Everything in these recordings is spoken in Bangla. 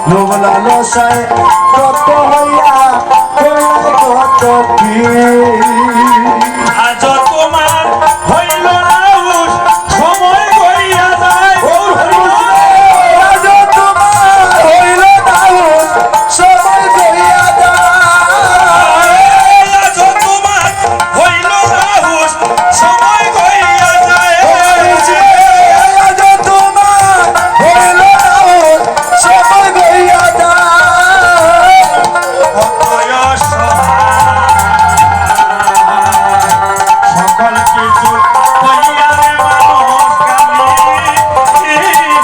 লোভ লালসায় কত হইয়া করলে কত কি আজ তোমার হইল না হুঁশ, সময় গড়িয়া যায়। আজ তোমার হইল না হুঁশ, সময় গড়িয়া যায়। আজ তোমার হইল না হুঁশ, সময় গড়িয়া যায়। আজ তোমার হইল না হুঁশ, সময় গড়িয়া যায়। অতয় সকল কিছু কইয়া রে মানুষ কালি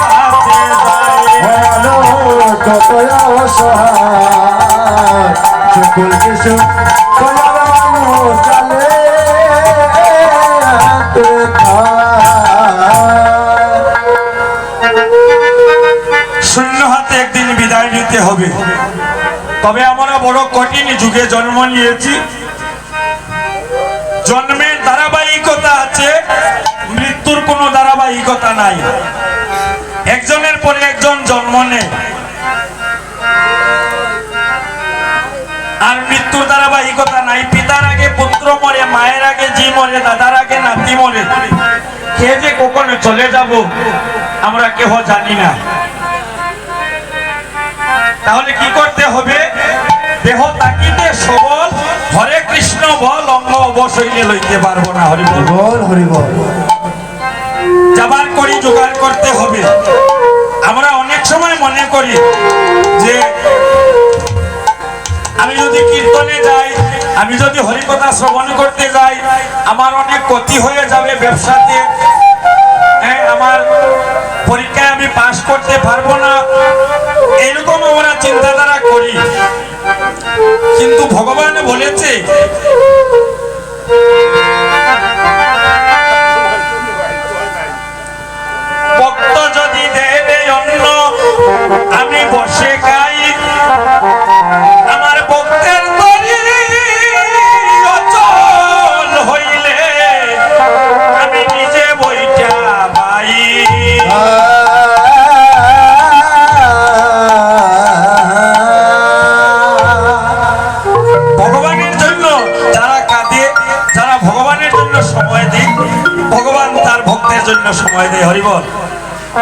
হাতে যায়। ভালো কতই অসহায় সকল কিছু কলার মানুষ চলে হাতে শূন্য হাতে একদিন বিদায় নিতে হবে। তবে আমরা বড় কঠিন যুগে জন্ম নিয়েছি। জন্মের ধারাবাহিকতা আছে, মৃত্যুর কোনো ধারাবাহিকতা নাই। একজনের পরে একজন জন্ম নেয়, আর মৃত্যুর ধারাবাহিকতা নাই। পিতার আগে পুত্র মরে, মায়ের আগে জি মরে, দাদার আগে নাতি মরে। কে যে কখন চলে যাব আমরা কেহ জানি না। তাহলে কি করতে হবে? দেহ তাকিতে সবল, হরে কৃষ্ণ বল, অঙ্গ অবশৈলে লইতে পারবো না। হরিবল বল হরিবল যাবার করি জোগাড় করতে হবে। আমরা অনেক সময় মনে করি যে আমি যদি কীর্তনে যাই, আমি যদি হরিকথা শ্রবণ করতে যাই, আমার অনেক ক্ষতি হয়ে যাবে ব্যবসাতে, আমার পরীক্ষায় আমি পাশ করতে পারবো না, এরকম আমরা চিন্তাধারা করি। কিন্তু ভগবান বলেছে ভক্ত যদি দেবে অন্ন আমি বসে খাই, আমার ভক্তের তরি অচল হইলে আমি নিজে বইটা পাই। ভগবানের জন্য যারা কাঁদে, যারা ভগবানের জন্য সময় দেয়, ভগবান তার ভক্তের জন্য সময় দেয়। হরিবল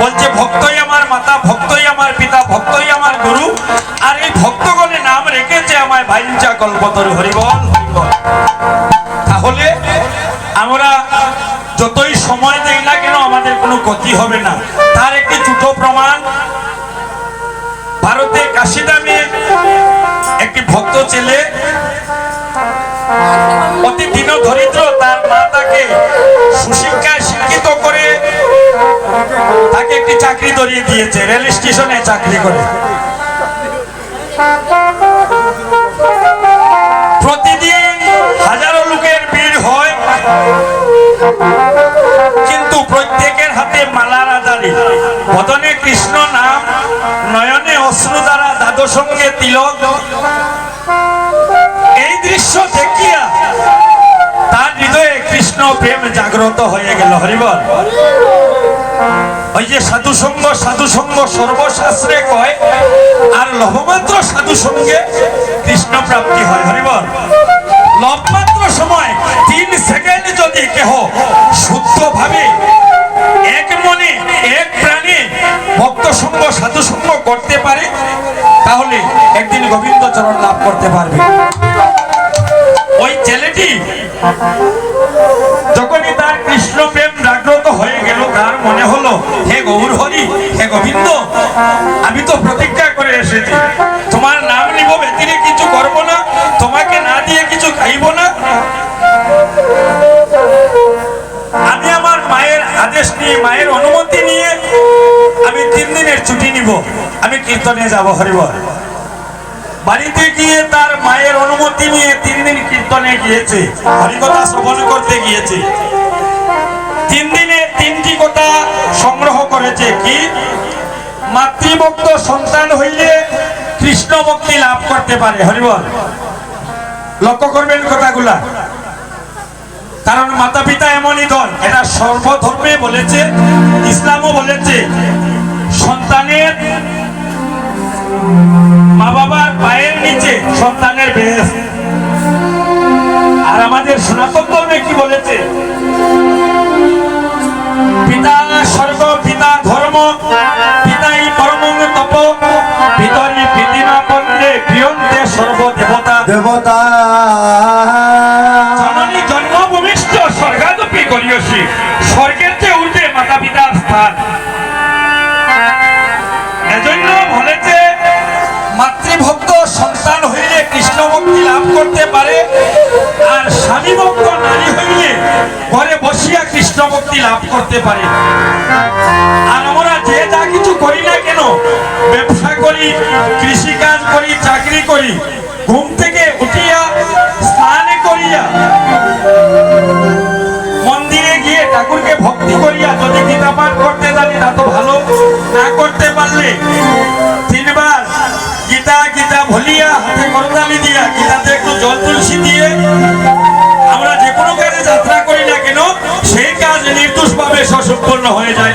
বলছে ভক্তই আমার মাতা, ভক্তই আমার পিতা, ভক্তই আমার গুরু, আর এই ভক্তগণে নাম রেখেছে আমায় ভাইঞ্চা কল্পতরু। হরিবল হরিবল। তাহলে আমরা যতই সময় দেই না কেন আমাদের কোনো ক্ষতি হবে না। তার একটি ছোট প্রমাণ, ভারতে কাশিদামে একটি ভক্ত ছেলে অতি দিন দরিদ্র, তার মা তাকে সুশিক্ষায় শিক্ষিত করে তাকে একটি চাকরি ধরিয়ে দিয়েছে, রেল স্টেশনে চাকরি করে। প্রতিদিন হাজারো লোকের ভিড় হয়, কিন্তু প্রত্যেকের হাতে মালা রাজালি, বদনে কৃষ্ণ নাম, নয়নে অশ্রু দ্বারা দাদু সঙ্গে তিলক। এই দৃশ্য দেখিয়া তার হৃদয়ে কৃষ্ণ প্রেম জাগ্রত হয়ে গেল। হরিবল। ওই যে সাধু সঙ্গ সর্বশাস্ত্রে কয়, আর লভমাত্র সাধু সঙ্গে কৃষ্ণ প্রাপ্তি হয়। হরিবল। লভমাত্র সময় 3 সেকেন্ড যদি কেহ শুদ্ধ ভাবে এক মনে এক প্রাণে ভক্ত সঙ্গ সাধু সঙ্গ করতে পারে, তাহলে একদিন গোবিন্দ চরণ লাভ করতে পারবে। ওই ছেলেটি যখনই তার কৃষ্ণ প্রেম জাগ্রত হয়ে গেল, তার মনে হলো, হে গৌর হরি, হে গোবিন্দ, আমি তো প্রতিজ্ঞা করে এসেছি, তোমার নাম নিব, ব্যতিরে কিছু করবো না, তোমাকে না দিয়ে কিছু খাইব না। আমি আমার মায়ের আদেশ নিয়ে, মায়ের অনুমতি নিয়ে আমি 3 দিনের ছুটি নিব, আমি কীর্তনে যাব। হরিবল। বাড়িতে গিয়ে তার মায়ের অনুমতি নিয়ে 3 দিন কীর্তনে গিয়েছে, হরিকথা শ্রবণ করতে গিয়েছে। 3 দিনে 3টি কথা সংগ্রহ করেছে। কি? মাতৃভক্ত সন্তান হইলে কৃষ্ণ ভক্তি লাভ করতে পারে। হরিবল। লক্ষ্য করবেন কথাগুলা, কারণ মাতা পিতা এমনই দল, এটা সর্বধর্মে বলেছে, ইসলামও বলেছে, সন্তানের মা বাবার পায়ের নিচে সন্তানের বেশ। আর আমাদের সনাতন ধর্মে কি বলেছে? পিতা স্বর্গ, পিতা ধর্ম, পিতাই পরমং তপ, পিতরি প্রীতি না করলে প্রিয়ন্তে সর্বদেবতা। দেবতা জননী জন্মভূমিষ্ঠ স্বর্গাদপি করিয়সি, স্বর্গের চেয়ে ঊর্ধ্বে মাতা পিতার স্থান। এজন্য বলেছে মাতৃভক্ত সন্তান হইলে কৃষ্ণ ভক্তি লাভ করতে পারে, আর স্বামী ভক্ত নারী হইলে ঘরে বসিয়া কৃষ্ণ ভক্তি লাভ করতে পারে। আর আমরা যে যা কিছু করি না কেন, ব্যবসা করি, কৃষিকাজ করি, চাকরি করি, ঘুম থেকে উঠিয়া স্নান করিয়া মন্দিরে গিয়ে ঠাকুরকে ভক্তি করিয়া যদি গীতা পাঠ করতে জানি তা তো ভালো, না করতে পারলে তিনবার গীতা গীতা ভুলিয়া হাতে করতালি দিয়া গীতাতে একটু জল তুলসী দিয়ে আমরা যে কোনো কাজে যাত্রা করি না কেন সেই কাজ নির্দোষ ভাবে সসম্পন্ন হয়ে যায়।